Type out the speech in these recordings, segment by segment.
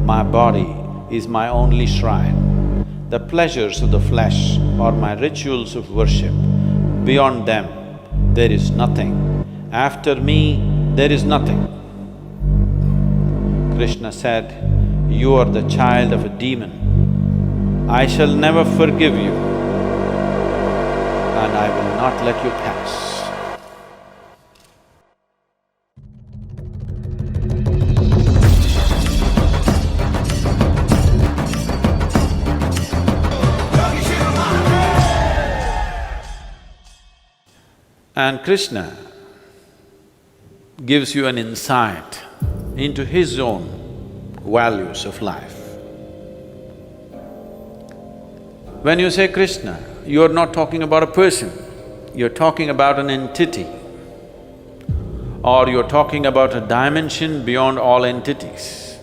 My body is my only shrine. The pleasures of the flesh are my rituals of worship. Beyond them, there is nothing. After me, there is nothing. Krishna said, "You are the child of a demon. I shall never forgive you, and I will not let you pass." And Krishna gives you an insight into his own values of life. When you say Krishna, you are not talking about a person, you're talking about an entity, or you're talking about a dimension beyond all entities.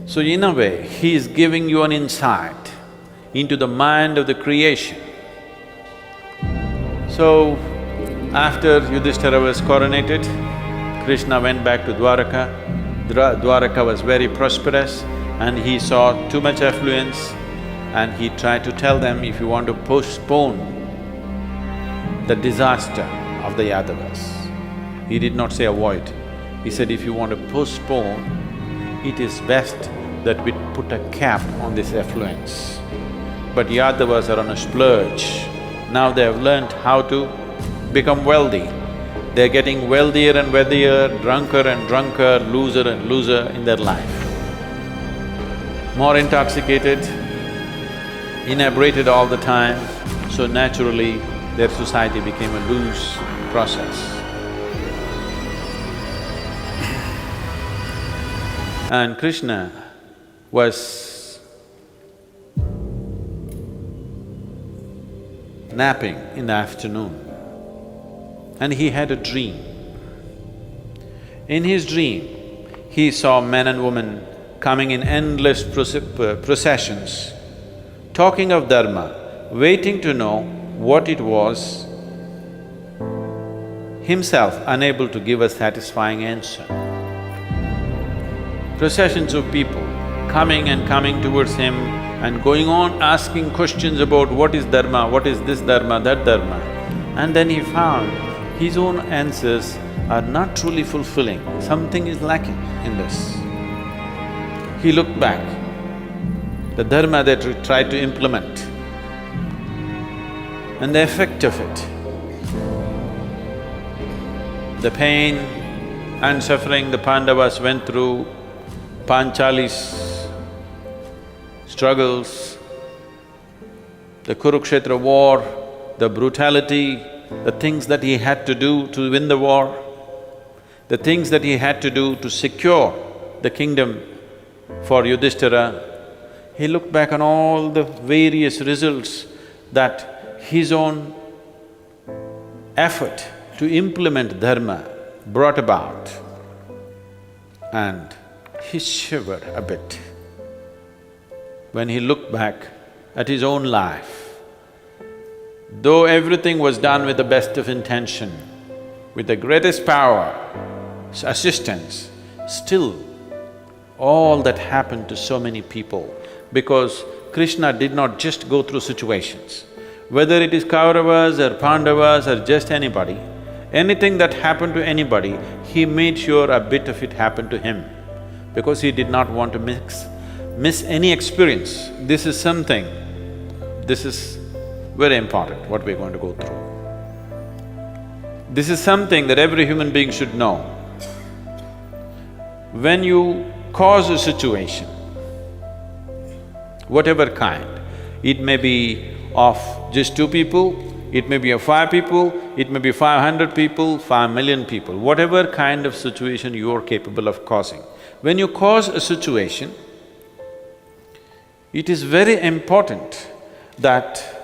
So in a way, he is giving you an insight into the mind of the creation. So, after Yudhishthira was coronated, Krishna went back to Dwaraka. Dwaraka was very prosperous and he saw too much affluence and he tried to tell them, if you want to postpone the disaster of the Yadavas. He did not say avoid, he said if you want to postpone, it is best that we put a cap on this affluence. But Yadavas are on a splurge. Now they have learnt how to become wealthy. They're getting wealthier and wealthier, drunker and drunker, loser and loser in their life. More intoxicated, inebriated all the time, so naturally their society became a loose process. And Krishna was napping in the afternoon and he had a dream. In his dream, he saw men and women coming in endless processions, talking of Dharma, waiting to know what it was, himself unable to give a satisfying answer. Processions of people coming and coming towards him and going on asking questions about what is Dharma, what is this Dharma, that Dharma. And then he found his own answers are not truly fulfilling, something is lacking in this. He looked back, the Dharma that he tried to implement and the effect of it, the pain and suffering the Pandavas went through, Panchali's struggles, the Kurukshetra war, the brutality, the things that he had to do to win the war, the things that he had to do to secure the kingdom for Yudhishthira, he looked back on all the various results that his own effort to implement Dharma brought about, and he shivered a bit when he looked back at his own life. Though everything was done with the best of intention, with the greatest power, assistance, still all that happened to so many people, because Krishna did not just go through situations. Whether it is Kauravas or Pandavas or just anybody, anything that happened to anybody, he made sure a bit of it happened to him, because he did not want to miss any experience. This is very important, what we're going to go through. This is something that every human being should know. When you cause a situation, whatever kind, it may be of just 2 people, it may be of 5 people, it may be 500 people, 5 million people, whatever kind of situation you are capable of causing. When you cause a situation, it is very important that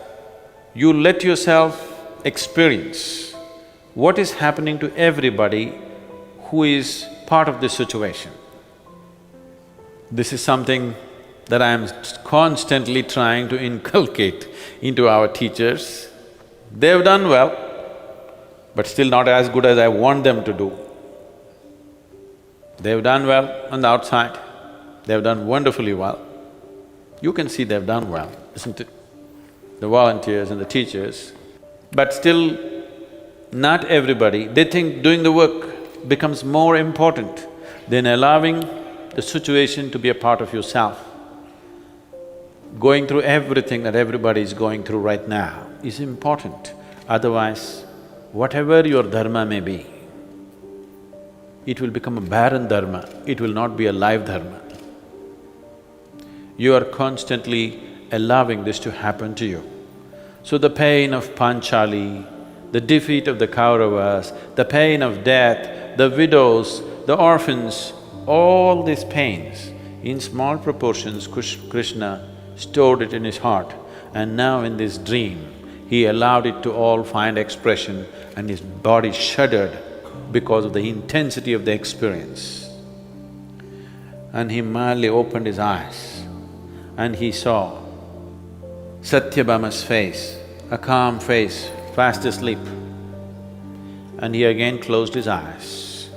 you let yourself experience what is happening to everybody who is part of this situation. This is something that I am constantly trying to inculcate into our teachers. They've done well, but still not as good as I want them to do. They've done well on the outside, They've done wonderfully well. You can see they've done well, isn't it? The volunteers and the teachers. But still, not everybody, they think doing the work becomes more important than allowing the situation to be a part of yourself. Going through everything that everybody is going through right now is important. Otherwise, whatever your dharma may be, it will become a barren dharma, it will not be a live dharma. You are constantly allowing this to happen to you. So the pain of Panchali, the defeat of the Kauravas, the pain of death, the widows, the orphans, all these pains, in small proportions Krishna stored it in his heart, and now in this dream, he allowed it to all find expression and his body shuddered because of the intensity of the experience. And he mildly opened his eyes and he saw Satyabhama's face, a calm face, fast asleep. And he again closed his eyes.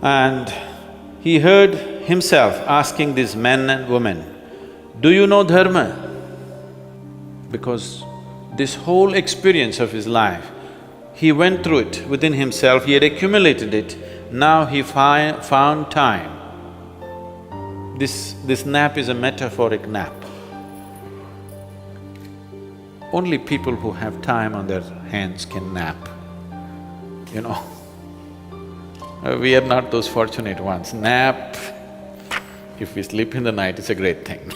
And he heard himself asking these men and women, "Do you know Dharma?" Because this whole experience of his life, he went through it within himself, he had accumulated it, now he found time. This nap is a metaphoric nap. Only people who have time on their hands can nap, you know. We are not those fortunate ones. Nap, if we sleep in the night, it's a great thing.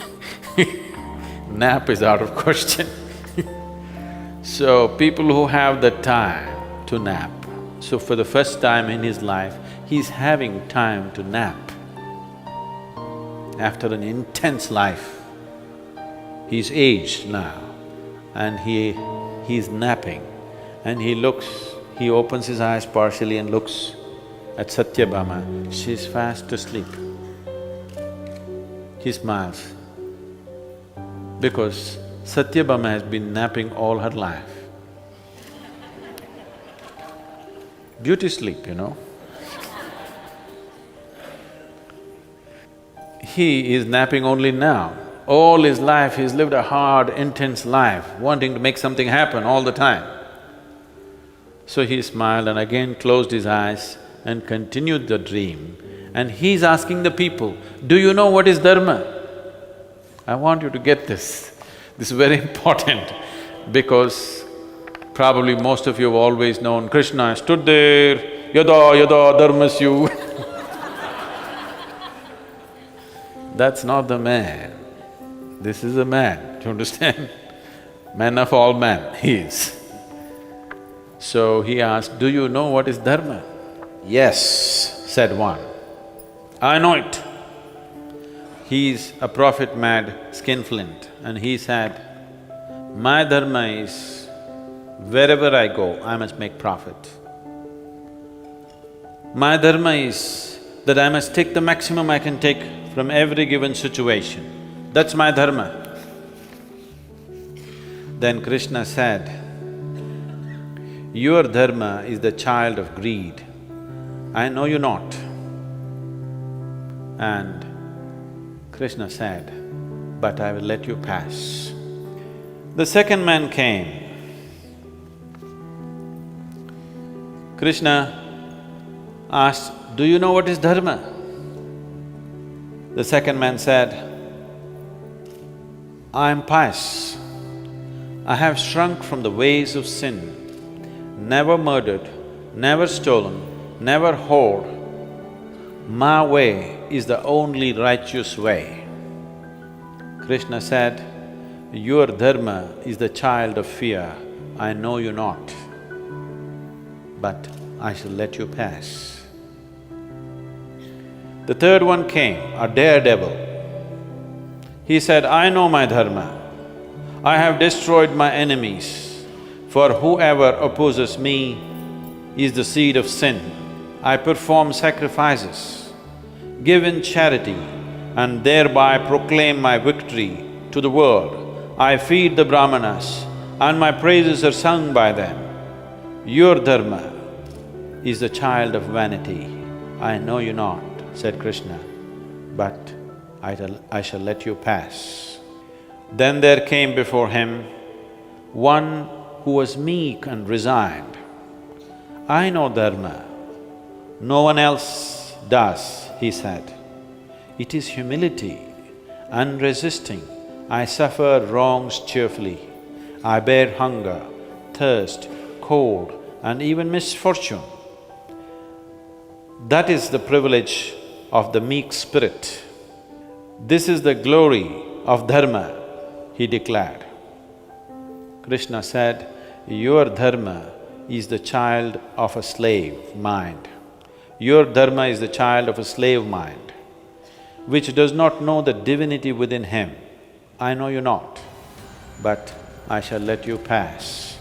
Nap is out of question. So, people who have the time to nap, so for the first time in his life, he's having time to nap. After an intense life, he's aged now and he's napping and he opens his eyes partially and looks at Satyabhama, she's fast asleep. He smiles because Satyabhama has been napping all her life. Beauty sleep, you know. He is napping only now. All his life he's lived a hard, intense life, wanting to make something happen all the time. So he smiled and again closed his eyes and continued the dream. And he's asking the people, "Do you know what is Dharma?" I want you to get this. This is very important because probably most of you have always known Krishna stood there, "Yada yada dharmasyu." That's not the man. This is a man, do you understand? Man of all men, he is. So he asked, "Do you know what is Dharma?" "Yes," said one. "I know it." He's a profit-mad skinflint and he said, "My dharma is, wherever I go, I must make profit. My dharma is that I must take the maximum I can take from every given situation. That's my dharma." Then Krishna said, "Your dharma is the child of greed. I know you not." And Krishna said, "But I will let you pass." The second man came. Krishna asked, "Do you know what is Dharma?" The second man said, "I am pious. I have shrunk from the ways of sin, never murdered, never stolen, never whored. My way is the only righteous way." Krishna said, "Your dharma is the child of fear. I know you not, but I shall let you pass." The third one came, a daredevil. He said, "I know my dharma. I have destroyed my enemies, for whoever opposes me is the seed of sin. I perform sacrifices, give in charity, and thereby proclaim my victory to the world. I feed the brahmanas, and my praises are sung by them. Your dharma is the child of vanity. I know you not, said Krishna, but I shall let you pass. Then there came before him one who was meek and resigned. I know Dharma, no one else does, he said. It is humility, unresisting. I suffer wrongs cheerfully. I bear hunger, thirst, cold, and even misfortune. That is the privilege of the meek spirit. This is the glory of Dharma, he declared. Krishna said, your Dharma is the child of a slave mind. Your Dharma is the child of a slave mind, which does not know the divinity within him. I know you not, but I shall let you pass.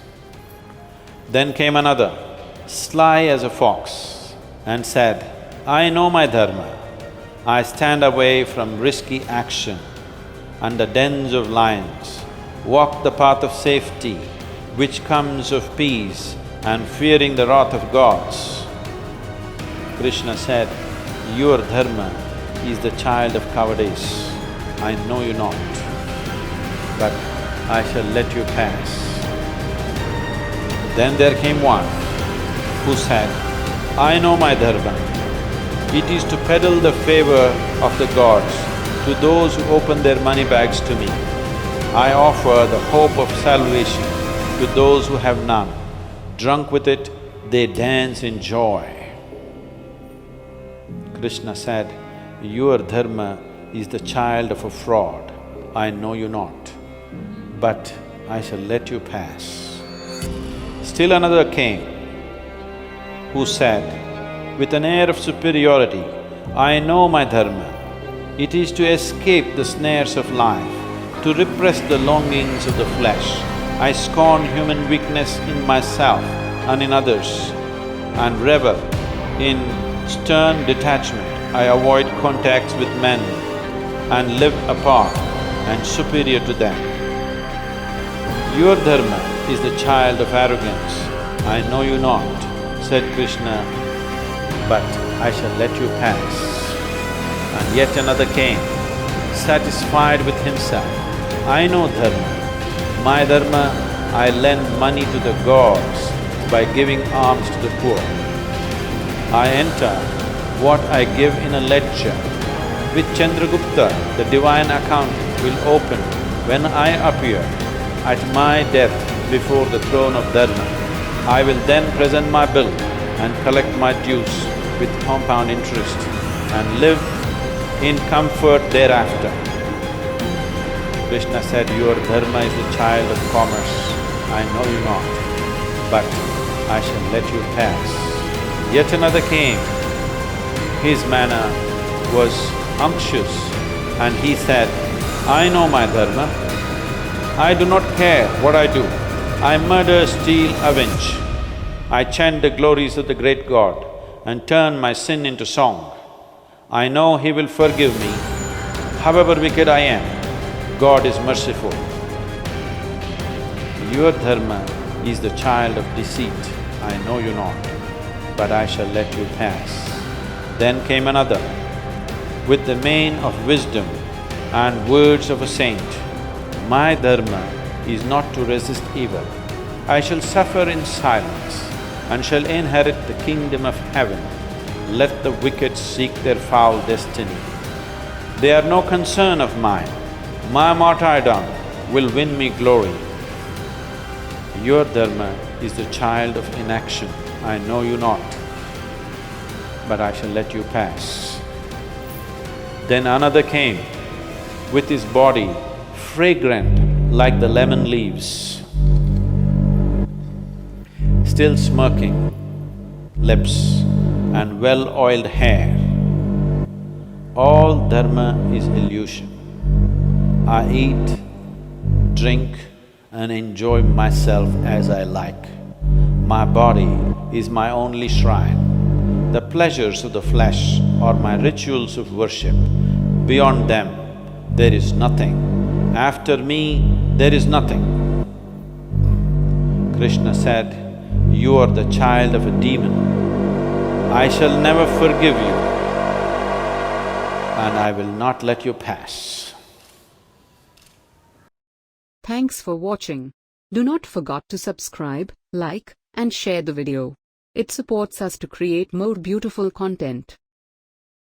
Then came another, sly as a fox, and said, I know my Dharma. I stand away from risky action and the dens of lions, walk the path of safety, which comes of peace and fearing the wrath of gods. Krishna said, your Dharma is the child of cowardice. I know you not, but I shall let you pass. Then there came one who said, I know my Dharma. It is to peddle the favor of the gods to those who open their money bags to me. I offer the hope of salvation to those who have none. Drunk with it, they dance in joy. Krishna said, your Dharma is the child of a fraud. I know you not, but I shall let you pass. Still another came, who said, with an air of superiority, I know my Dharma. It is to escape the snares of life, to repress the longings of the flesh. I scorn human weakness in myself and in others, and revel in stern detachment. I avoid contacts with men and live apart and superior to them. Your Dharma is the child of arrogance. I know you not, said Krishna, but I shall let you pass. And yet another came, satisfied with himself. I know Dharma. My Dharma, I lend money to the gods by giving alms to the poor. I enter what I give in a ledger. With Chandragupta, the divine account will open when I appear at my death before the throne of Dharma. I will then present my bill and collect my dues with compound interest and live in comfort thereafter. Krishna said, your Dharma is the child of commerce. I know you not, but I shall let you pass. Yet another came. His manner was unctuous and he said, I know my Dharma. I do not care what I do. I murder, steal, avenge. I chant the glories of the great God and turn my sin into song. I know He will forgive me. However wicked I am, God is merciful. Your Dharma is the child of deceit. I know you not, but I shall let you pass. Then came another, with the mane of wisdom and words of a saint. My Dharma is not to resist evil. I shall suffer in silence and shall inherit the kingdom of heaven. Let the wicked seek their foul destiny. They are no concern of mine. My martyrdom will win me glory. Your Dharma is the child of inaction. I know you not, but I shall let you pass. Then another came, with his body fragrant like the lemon leaves, still smirking lips and well-oiled hair. All Dharma is illusion. I eat, drink and enjoy myself as I like. My body is my only shrine. The pleasures of the flesh are my rituals of worship. Beyond them, there is nothing. After me, there is nothing. Krishna said, you are the child of a demon. I shall never forgive you. and I will not let you pass. Thanks for watching. Do not forget to subscribe, like, and share the video. It supports us to create more beautiful content.